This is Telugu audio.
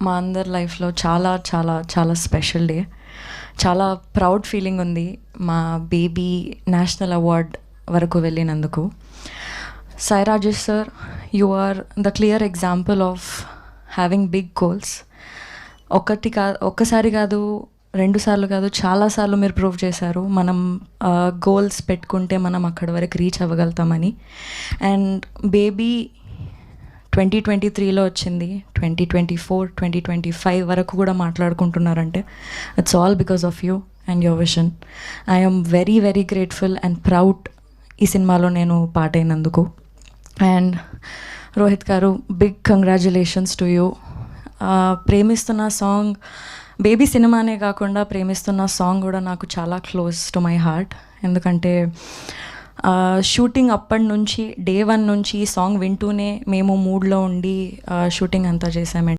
మా అందరి లైఫ్లో చాలా చాలా చాలా స్పెషల్ డే. చాలా ప్రౌడ్ ఫీలింగ్ ఉంది మా బేబీ నేషనల్ అవార్డ్ వరకు వెళ్ళినందుకు. Sai Rajesh sir, you are the clear example of having big goals. ఒక్కసారి కాదు, 2 సార్లు కాదు, చాలాసార్లు మీరు ప్రూవ్ చేశారు మనం గోల్స్ పెట్టుకుంటే మనం అక్కడి వరకు రీచ్ అవ్వగలుగుతామని. అండ్ బేబీ 2023లో వచ్చింది, 2024, 2025 వరకు కూడా మాట్లాడుకుంటున్నారంటే it's all because of you and your vision. I'm very very grateful and proud ఈ సినిమాలో నేను పాట అయినందుకు. And Rohit garu, big congratulations to you. Premistunna song Baby సినిమానే కాకుండా ప్రేమిస్తున్న సాంగ్ కూడా నాకు చాలా క్లోజ్ టు మై హార్ట్. ఎందుకంటే షూటింగ్ అప్పటి నుంచి డే 1 నుంచి సాంగ్ వింటూనే మేము మూడ్లో ఉండి షూటింగ్ అంతా చేసామండి.